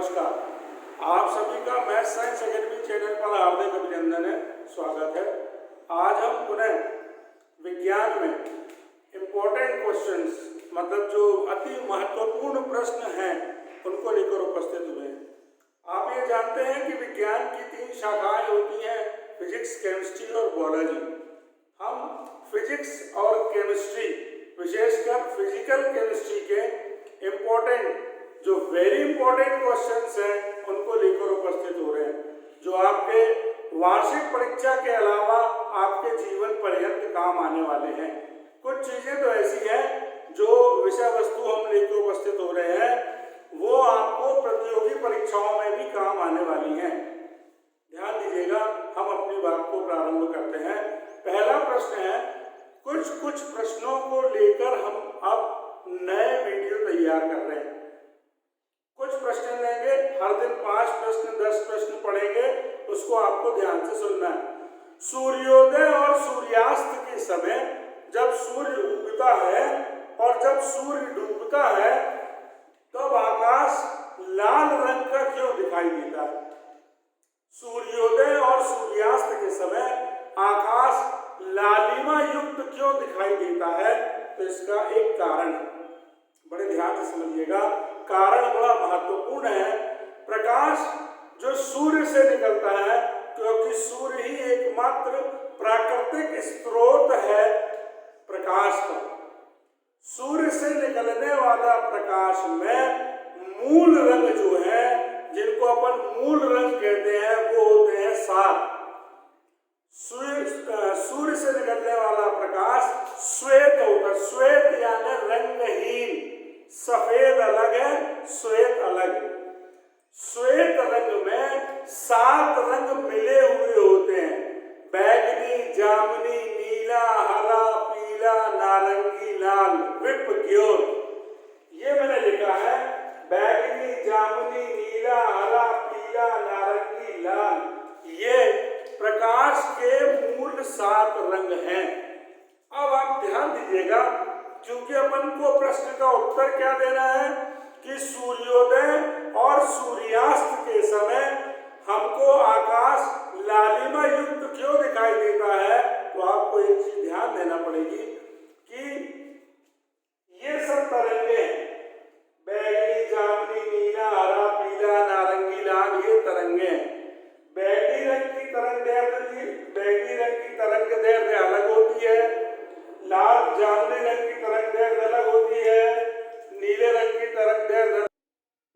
नमस्कार। आप सभी का मैथ साइंस अकेडमी चैनल पर हार्दिक अभिनंदन है, स्वागत है। आज हम पुनः विज्ञान में इम्पोर्टेंट क्वेश्चंस मतलब जो अति महत्वपूर्ण प्रश्न हैं उनको लेकर उपस्थित हुए हैं। आप ये जानते हैं कि विज्ञान की 3 शाखाएं होती हैं, फिजिक्स, केमिस्ट्री और बायोलॉजी। हम फिजिक्स और केमिस्ट्री, विशेषकर फिजिकल केमिस्ट्री के इम्पोर्टेंट जो वेरी इंपॉर्टेंट क्वेश्चंस हैं उनको लेकर उपस्थित हो रहे हैं, जो आपके वार्षिक परीक्षा के अलावा आपके जीवन पर्यंत काम आने वाले हैं। कुछ चीजें तो ऐसी हैं जो विषय वस्तु हम लेकर उपस्थित हो रहे हैं, वो आपको प्रतियोगी परीक्षाओं में भी काम आने वाली हैं। ध्यान दीजिएगा, हम अपनी बात को प्रारंभ करते हैं। पहला प्रश्न है, कुछ प्रश्नों को लेकर हम अब नए वीडियो तैयार कर रहे हैं। कुछ प्रश्न लेंगे, हर दिन 5 प्रश्न 10 प्रश्न पढ़ेंगे, उसको आपको ध्यान से सुनना है। सूर्योदय और सूर्यास्त के समय जब सूर्य उगता है और जब सूर्य डूबता है तब आकाश लाल रंग का क्यों दिखाई देता है? सूर्योदय और सूर्यास्त के समय आकाश लालिमा युक्त क्यों दिखाई देता है? तो इसका एक कारण है, बड़े ध्यान से समझिएगा। कारण बड़ा महत्वपूर्ण है। प्रकाश जो सूर्य से निकलता है, क्योंकि सूर्य ही एकमात्र प्राकृतिक स्रोत है प्रकाश का। सूर्य से निकलने वाला प्रकाश में मूल रंग जो है, जिनको अपन मूल रंग कहते हैं, वो होते हैं 7। सूर्य से निकलने वाला प्रकाश श्वेत होता है। श्वेत यानी रंगहीन, सफेद अलग है, श्वेत अलग। श्वेत रंग में 7 रंग मिले हुए होते हैं, बैगनी, जामुनी, नीला, हरा, पीला, नारंगी, लाल, विपग्योर। ये मैंने लिखा है, बैगनी, जामुनी, नीला, हरा, पीला, नारंगी, लाल। ये प्रकाश के मूल 7 रंग हैं। अब आप ध्यान दीजिएगा, क्योंकि अपन को प्रश्न का उत्तर क्या देना है कि सूर्योदय और सूर्यास्त के समय हमको आकाश लालिमा युक्त क्यों दिखाई देता है। तो आपको एक चीज ध्यान देना पड़ेगी कि ये सब तरंगे, बैगनी, जामुनी, नीला, हरा, पीला, नारंगी, लाल, ये तरंगे बैगनी रंग की तरंग अलग होती है, लाल जामुनी रंग की तरंग अलग होती है, नीले रंग की तरंग।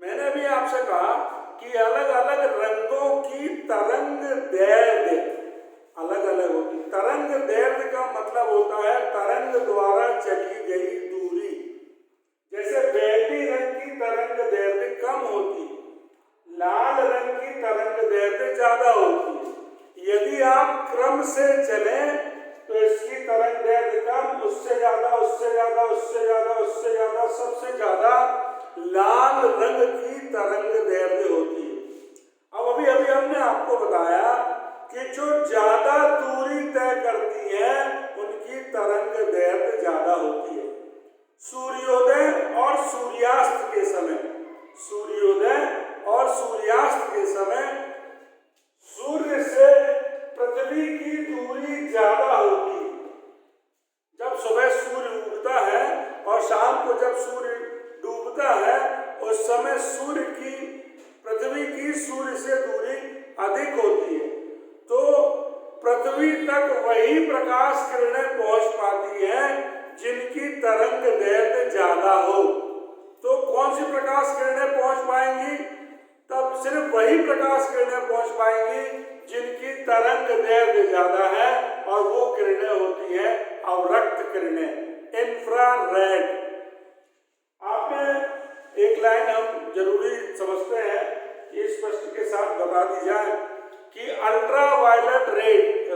मैंने भी आपसे कहा कि अलग अलग रंगों की तरंग दैर्घ्य अलग अलग होती है। तरंग दैर्घ्य का मतलब होता है तरंग द्वारा चली गई दूरी। जैसे बैगनी रंग की तरंग दैर्घ्य कम होती, लाल रंग की तरंग दैर्घ्य ज्यादा होती है। यदि आप क्रम से चलें तो इसकी तरंग दैर्घ्य कम, उससे ज्यादा, उससे ज्यादा, उससे ज्यादा, उससे ज्यादा, सबसे ज्यादा लाल रंग की तरंग दैर्घ्य होती है। अब अभी हमने आपको बताया कि जो ज्यादा दूरी तय करती है उनकी तरंग दैर्घ्य ज्यादा होती है। सूर्योदय और सूर्यास्त के समय, सूर्योदय और सूर्यास्त के समय सूर्य से पृथ्वी की दूरी ज्यादा होती है। जब सुबह सूर्य उगता है और शाम को जब सूर्य डूबता है, उस समय सूर्य की, पृथ्वी की सूर्य से दूरी अधिक होती है, तो पृथ्वी तक वही प्रकाश किरणें पहुंच पाती हैं जिनकी तरंग दैर्घ्य ज्यादा हो। तो कौन सी प्रकाश किरणें पहुंच पाएंगी? तब सिर्फ वही प्रकाश किरणें पहुंच पाएंगी जिनकी तरंग दैर्घ्य ज्यादा है, और वो किरणें होती हैं अवरक्त किरणें, इंफ्रारेड। आपने एक लाइन हम जरूरी समझते हैं कि इस प्रश्न के साथ बता दी जाए कि अल्ट्रावायलेट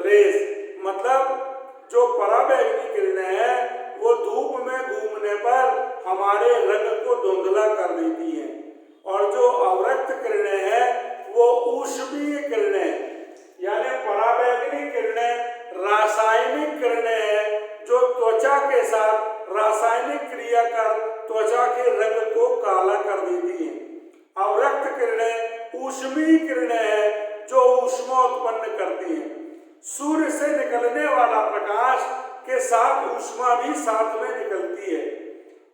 रेज मतलब जो पराबैंगनी किरणें हैं वो धूप में घूमने पर हमारे रंग को धुंधला कर देती हैं, और जो अवरक्त किरणें हैं वो ऊष्मीय किरणें यानी पराबैंगनी किरणें रासायनिक किरणें हैं, जो त्वचा के साथ रासायनिक क्रिया कर त्वचा के रंग को काला कर देती हैं। अवरक्त किरणें ऊष्मीय किरणें हैं जो ऊष्मा उत्पन्न करती हैं। सूर्य से निकलने वाला प्रकाश के साथ ऊष्मा भी साथ में निकलती है।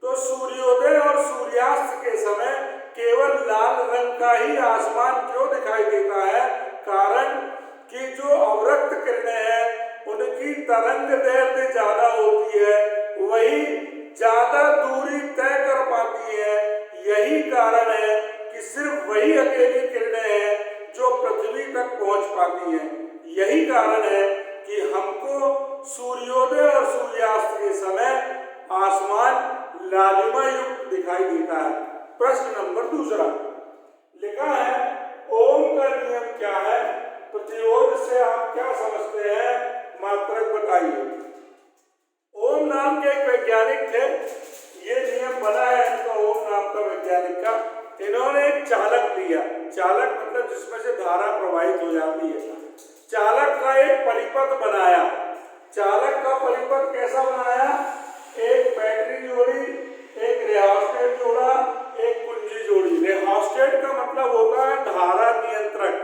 तो सूर्योदय और सूर्यास्त के समय केवल लाल रंग का ही आसमान क्यों दिखाई देता है? कारण कि जो अवरक्त किरणें हैं उनकी तरंग दैर्घ्य ज्यादा होती है, वही ज्यादा दूरी तय कर पाती है। यही कारण है कि सिर्फ वही अकेली किरणें हैं जो पृथ्वी तक पहुंच पाती हैं। यही कारण है कि हमको सूर्योदय और सूर्यास्त के समय आसमान लालिमा युक्त दिखाई देता है। प्रश्न नंबर दूसरा लिखा है, ओम का नियम क्या है? प्रतिरोध से आप क्या समझते हैं? मात्रक बताइए। ओम नाम के एक वैज्ञानिक थे, ये नियम बना है इनका, ओम नाम का वैज्ञानिक का। इन्होंने एक चालक लिया, चालक मतलब जिसमें से धारा प्रवाहित हो जाती है। चालक का एक परिपथ बनाया। चालक का परिपथ कैसा बनाया? एक बैटरी जोड़ी, एक रेहास्टेट जोड़ा, एक कुंजी जोड़ी। रेहास्टेट का मतलब होता है धारा नियंत्रक,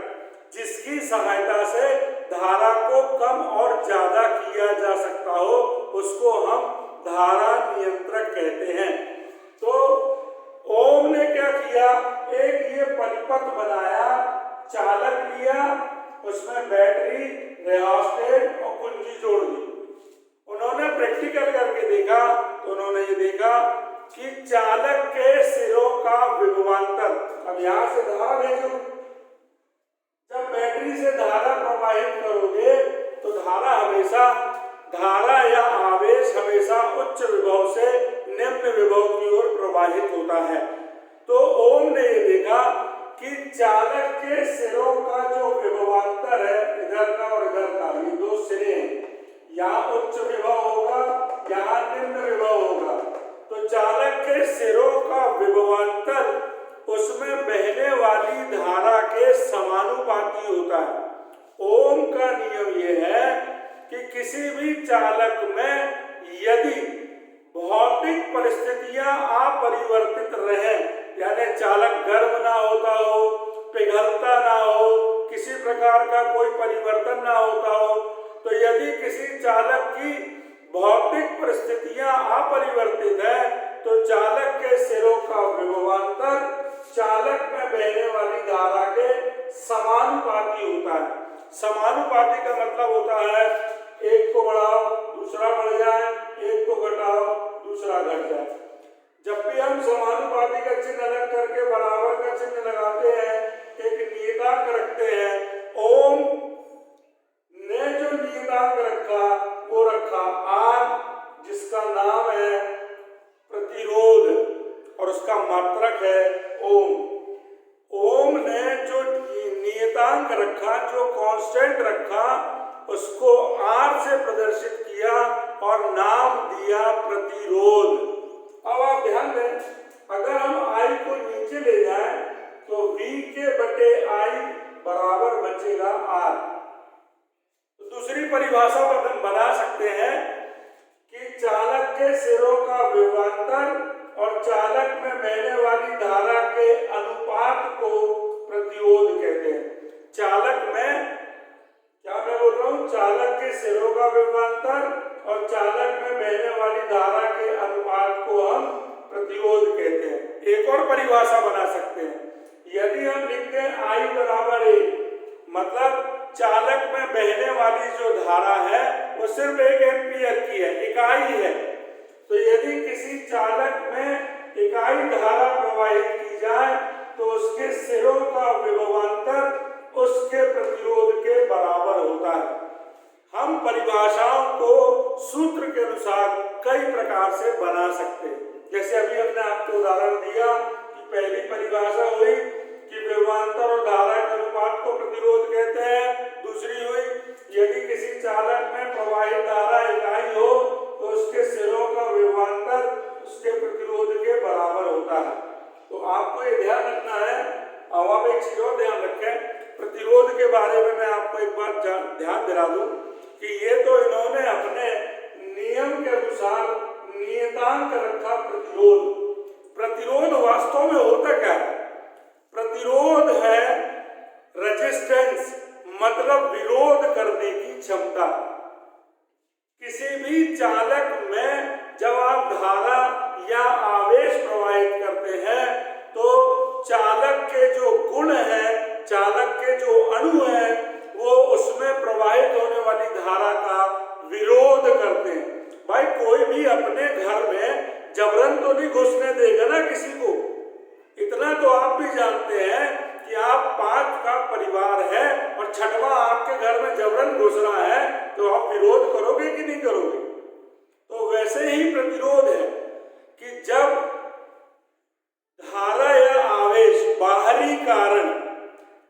जिसकी सहायता से धारा को कम और ज्यादा किया जा सकता हो, उसको हम धारा नियंत्रक कहते हैं। तो ओम ने क्या किया? एक ये परिपथ बनाया, चालक लिया, उसमें बैटरी, रेहास्टेट और कुंजी जोड़ दी। उन्होंने प्रैक्टिकल करके देखा तो उन्होंने ये देखा कि चालक के सिरों का विभवांतर, अब यहां से धारा भेजो, जब बैटरी से धारा प्रवाहित करोगे तो धारा या आवेश हमेशा उच्च विभव से निम्न विभव की ओर प्रवाहित होता है। तो ओम ने ये देखा कि चालक के सिरों का जो विभवांतर है, इधर का और इधर का, ये दो सिरे हैं, यहाँ उच्च विभव होगा, यहाँ निम्न विभव होगा। तो चालक के सिरों का विभवांतर उसमें बहने वाली धारा के समानुपाती होता है। ओम का नियम यह है कि किसी भी चालक में यदि भौतिक परिस्थितियां अपरिवर्तित रहें, यानी चालक गर्म ना होता हो, पिघलता ना हो, किसी प्रकार का कोई परिवर्तन ना होता हो, तो यदि किसी चालक की भौतिक परिस्थितियां अपरिवर्तित है तो चालक के सिरों का विभवांतर चालक में बहने वाली धारा के समानुपाती होता है। समानुपाती का मतलब होता है एक को बढ़ाओ दूसरा बढ़ जाए, एक को घटाओ दूसरा घट जाए। जब भी हम समानुपाती का चिन्ह अलग करके बराबर का चिन्ह लगाते हैं, एक नियतांक रखते हैं। ओम ने जो नियतांक रखा वो रखा आर, जिसका नाम है प्रतिरोध और उसका मात्रक है ओम। ओम ने जो नियतांक रखा, जो कांस्टेंट रखा, उसको आर से प्रदर्शित किया और नाम दिया प्रतिरोध। अब आप ध्यान दें, अगर हम आई को नीचे ले जाएं तो V के बटे आई बराबर बचेगा आर। तो दूसरी परिभाषा पर हम बना सकते हैं कि चालक के सिरों का विभवांतर और चालक में बहने वाली धारा के अनुपात को प्रतिरोध कहते हैं। चालक में, क्या मैं बोल रहा हूं, चालक के सिरों का विभवांतर और चालक में बहने वाली धारा के अनुपात को हम प्रतिरोध कहते हैं। एक और परिभाषा बना सकते हैं, यदि हम लिखते हैं आई बराबर ए, मतलब चालक में बहने वाली जो धारा है वो सिर्फ 1 एम्पीयर की है, इकाई है। तो यदि किसी चालक में इकाई धारा प्रवाहित की जाए तो उसके सिरों का विभवांतर उसके प्रतिरोध के बराबर होता है। हम परिभाषाओं को सूत्र के अनुसार कई प्रकार से बना सकते हैं। जैसे अभी हमने आपको उदाहरण दिया कि पहली परिभाषा हुई कि विभवांतर और धारा के अनुपात को प्रतिरोध कहते हैं। दूसरी हुई यदि किसी चालक में प्रवाहित धारा इकाई हो तो उसके सिरों का विभवांतर उसके प्रतिरोध के बराबर होता है। तो आपको ये ध्यान रखना है। अब आप एक चीज और ध्यान रखें, प्रतिरोध के बारे में मैं आपको एक बात ध्यान दिला दूं कि ये तो इन्होंने अपने नियम के अनुसार नियतांक रखा प्रतिरोध। प्रतिरोध वास्तव में होता क्या है? प्रतिरोध है विरोध करने की क्षमता। किसी भी चालक में जब आप धारा या आवेश प्रवाहित करते हैं तो चालक के जो गुण हैं, चालक के जो अणु हैं, वो उसमें प्रवाहित होने वाली धारा का विरोध करते हैं। भाई कोई भी अपने घर में जबरन तो नहीं घुसने देगा ना किसी को। इतना तो आप भी जानते हैं कि आप 5 का परिवार है और छठवां आपके घर में जबरन घुस रहा है, तो आप विरोध करोगे कि नहीं करोगे? तो वैसे ही प्रतिरोध है कि जब धारा या आवेश बाहरी कारण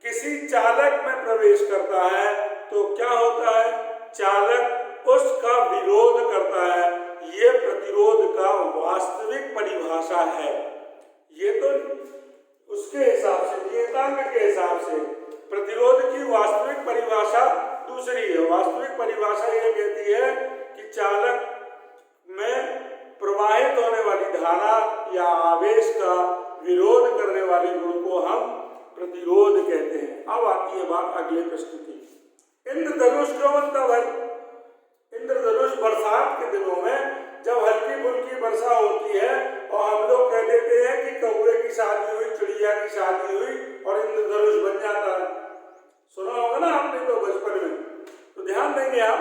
किसी चालक में प्रवेश करता है तो क्या होता है? चालक उसका विरोध करता है। ये प्रतिरोध का वास्तविक परिभाषा है। ये तो उसके हिसाब से, नियतांक के हिसाब से प्रतिरोध की वास्तविक परिभाषा दूसरी है। वास्तविक परिभाषा ये कहती है कि चालक में प्रवाहित होने वाली धारा या आवेश का विरोध करने वाले गुण को हम प्रतिरोध कहते हैं। अब आती है बात अगले प्रश्न की। इंद्रधनुष क्यों बनता भाई? इंद्रधनुष बरसात के दिनों में जब हल्की फुल्की वर्षा होती है और हम लोग कह देते हैं कि कौवे की शादी हुई, चिड़िया की शादी हुई और इंद्रधनुष बन जाता है। सुना होगा ना आपने तो बचपन में। तो ध्यान देंगे आप,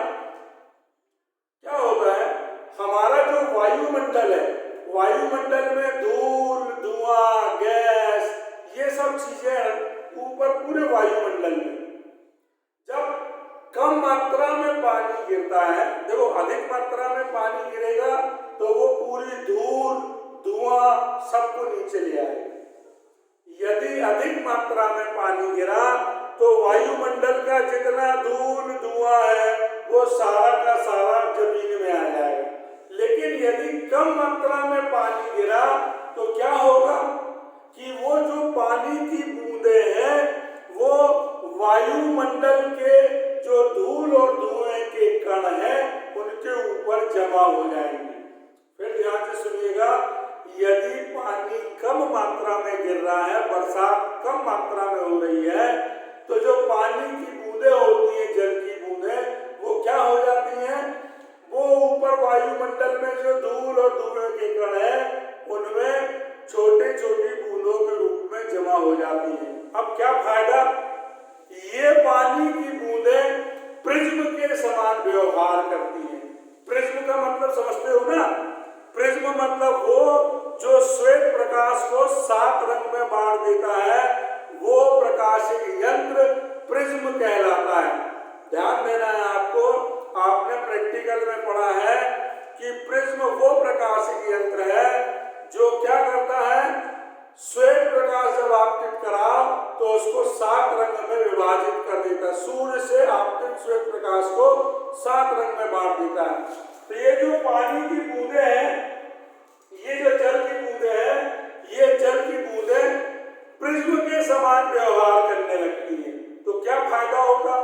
क्या होता है, हमारा जो वायुमंडल है, वायुमंडल में धूल, धुआं, गैस, ये सब चीजें ऊपर पूरे वायुमंडल में जब कम मात्रा में पानी गिरता है, देखो अधिक मात्रा में पानी गिरेगा तो वो पूरी धूल, धुआं सबको नीचे ले आएगा। यदि अधिक मात्रा में पानी गिरा तो वायुमंडल का जितना धूल, धुआं है वो सारा का सारा जमीन में आ जाएगा। लेकिन यदि कम मात्रा में पानी गिरा तो क्या होगा कि वो जो पानी की बूंदें हैं वो वायुमंडल के जो धूल और धुएं के कण हैं उनके ऊपर जमा हो जाएंगे। फिर ध्यान से सुनिएगा, यदि पानी कम मात्रा में गिर रहा है, बरसात कम मात्रा में हो रही है, तो जो पानी की बूंदें होती हैं, जल की बूंदें, वो क्या हो जाती हैं, वो ऊपर वायुमंडल में जो धूल और धुएं के कण हैं उनमें छोटी छोटी बूंदों के रूप में जमा हो जाती हैं। अब क्या फायदा? ये पानी की बूंदें प्रिज्म के समान व्यवहार करती हैं। प्रिज्म का मतलब समझते हो ना? प्रिज्म मतलब वो जो श्वेत प्रकाश को 7 रंग में बांट देता है, वो प्रकाशिक यंत्र प्रिज्म कहलाता है। ध्यान देना है आपको, आपने प्रैक्टिकल में पढ़ा है कि प्रिज्म वो प्रकाशिक यंत्र है जो क्या करता है, श्वेत प्रकाश जब आपतित कराओ तो उसको 7 रंग में विभाजित कर देता है। सूर्य से आपतित श्वेत प्रकाश को 7 रंग में बांट देता है। तो ये जो पानी की बूंदें हैं, ये जो जल की बूंदें हैं, ये जल की बूंदें प्रिज्म के समान व्यवहार करने लगती हैं। तो क्या फायदा होगा?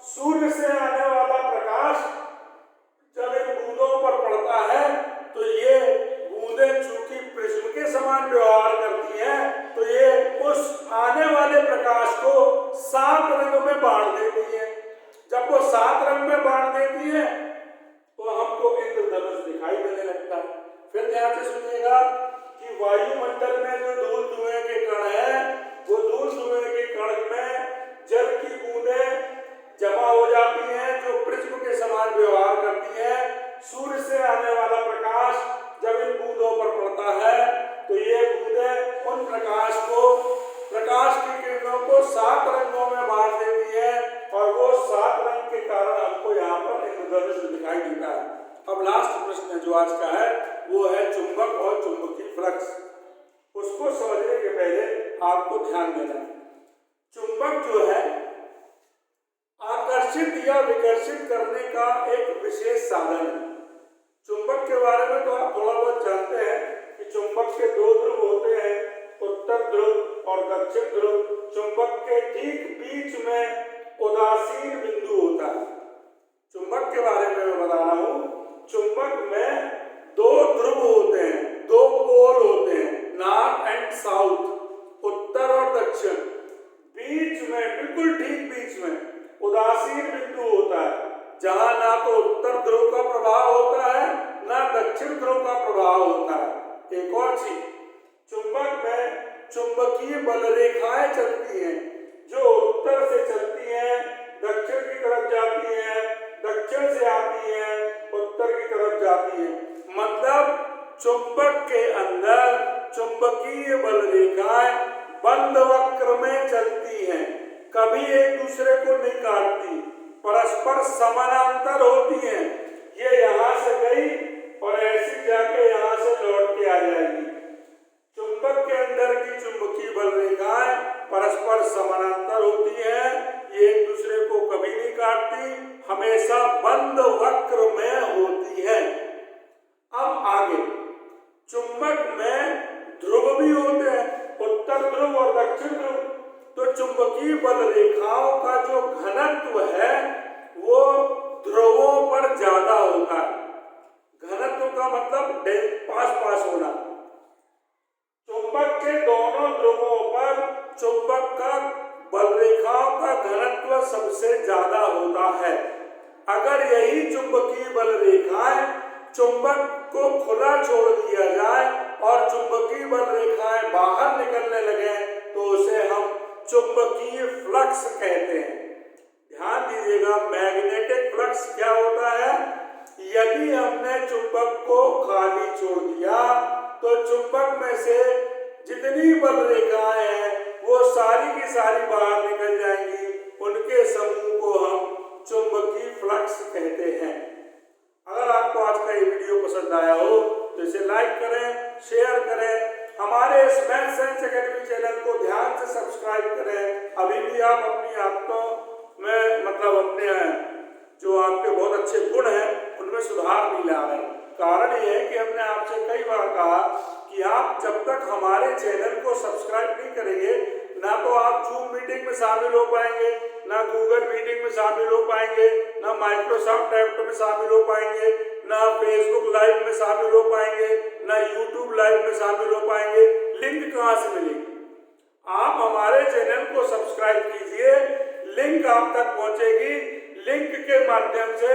सूर्य से आने वाला प्रकाश जब इन बूंदों पर पड़ता है तो ये बूंदें चूंकि प्रिज्म के समान व्यवहार करती हैं, तो ये उस आने वाले प्रकाश को 7 रंग में बांट देती हैं। जब वो 7 रंग में बांट देती हैं तो हमको इंद्रधनुष दिखाई देने लगता है। फिर ध्यान से सुनिएगा कि वायुमंडल में जो धूल धुएं के कण हैं, वो धूल धुएं के कण में जल की बूंदें जमा हो जाती हैं जो प्रिज्म के समान व्यवहार करती हैं। सूर्य से आने वाला प्रकाश जब इन बूंदों पर पड़ता है तो ये बूंदें उन प्रकाश की किरणों को 7 रंगों में बांट देती हैं और वो 7 रंग के कारण हमको यहाँ पर इंद्रधनुष दिखाई देता है। अब लास्ट प्रश्न जो आज का है वो है चुंबक और चुंबकीय फ्लक्स। उसको समझने के पहले आपको ध्यान देना है, चुंबक जो है आकर्षित या विकर्षित करने का एक विशेष साधन है। चुंबक के बारे में तो आप थोड़ा बहुत जानते हैं कि चुंबक के 2 ध्रुव होते हैं, उत्तर ध्रुव और दक्षिण ध्रुव। चुंबक के ठीक बीच में उदासीन बिंदु होता है। चुंबक के बारे में मैं बता रहा हूँ, चुंबक में 2 ध्रुव होते हैं, 2 पोल होते हैं, नॉर्थ एंड साउथ, उत्तर और दक्षिण। बीच में, बिल्कुल ठीक बीच में उदासीन बिंदु होता है, जहां ना तो उत्तर ध्रुव का प्रभाव होता है ना दक्षिण ध्रुव का प्रभाव होता है। एक और चीज, चुंबक में चुंबकीय बल रेखाएं चलती हैं, जो उत्तर से चलती हैं, दक्षिण की तरफ जाती हैं, दक्षिण से आती हैं, उत्तर की तरफ जाती हैं। मतलब चुंबक के अंदर चुंबकीय बल रेखाएं बंद वक्र में चलती हैं, कभी एक दूसरे को नहीं काटती, परस्पर समानांतर होती हैं। ये यहां से गई और ऐसी जाके यहां से लौट के आ जाएगी। चुंबक के अंदर की चुंबकीय बल रेखाएं परस्पर समानांतर होती हैं, ये एक दूसरे को कभी नहीं काटती, हमेशा बंद वक्र में होती है। अब आगे, चुंबक में ध्रुव भी होते हैं, उत्तर ध्रुव और दक्षिण ध्रुव। तो चुंबकीय बल रेखाओं का जो घनत्व है वो ध्रुवों पर ज्यादा होता है। घनत्व का मतलब पास पास होना। चुंबक के दोनों ध्रुवों पर चुंबक का बल रेखाओं का घनत्व सबसे ज्यादा होता है। अगर यही चुंबकीय बल रेखाएं चुंबक को खुला छोड़ दिया जाए और चुंबकीय बल रेखाएं बाहर निकलने लगे तो उसे हम चुंबकीय फ्लक्स कहते हैं। ध्यान दीजिएगा, मैग्नेटिक फ्लक्स क्या होता है? यदि हमने चुंबक को खाली छोड़ दिया तो चुंबक में से जितनी बल रेखाएं हैं वो सारी की सारी बाहर निकल जाएंगी, उनके समूह को हम चुंबकीय फ्लक्स कहते हैं। अगर आपको आज का ये वीडियो पसंद आया हो तो इसे लाइक करें, शेयर करें, हमारे इस मैथ साइंस एकेडमी चैनल को ध्यान से सब्सक्राइब करें। अभी भी आप अपनी आदतों में मतलब अपने जो आपके बहुत अच्छे गुण हैं उनमें सुधार नहीं ला रहे। कारण ये है कि हमने आपसे कई बार कहा कि आप जब तक हमारे चैनल को सब्सक्राइब नहीं करेंगे ना तो आप जूम मीटिंग में शामिल हो पाएंगे, ना गूगल मीटिंग में शामिल हो पाएंगे, ना माइक्रोसॉफ्ट ऐप में शामिल हो पाएंगे, ना फेसबुक लाइव में शामिल हो पाएंगे, ना यूट्यूब लाइव में शामिल हो पाएंगे। लिंक कहाँ से मिलेगी? आप हमारे चैनल को सब्सक्राइब कीजिए, लिंक आप तक पहुंचेगी। लिंक के माध्यम से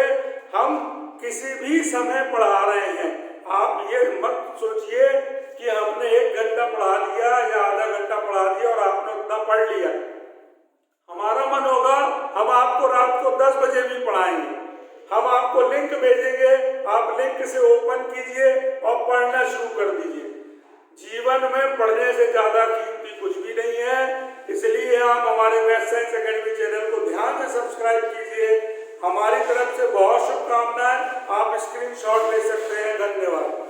हम किसी भी समय पढ़ा रहे हैं। आप ये मत सोचिए कि हमने 1 घंटा पढ़ा दिया या आधा घंटा पढ़ा दिया और आपने उतना पढ़ लिया। हमारा मन होगा हम आपको रात को 10 बजे भी पढ़ाएंगे। हम आपको लिंक भेजेंगे, आप लिंक से ओपन कीजिए और पढ़ना शुरू कर दीजिए। जीवन में पढ़ने से ज्यादा कीमती कुछ भी नहीं है, इसलिए आप हमारे मैथ साइंस एकेडमी चैनल को ध्यान से सब्सक्राइब कीजिए। हमारी तरफ से बहुत शुभकामनाएं। आप स्क्रीनशॉट ले सकते हैं। धन्यवाद।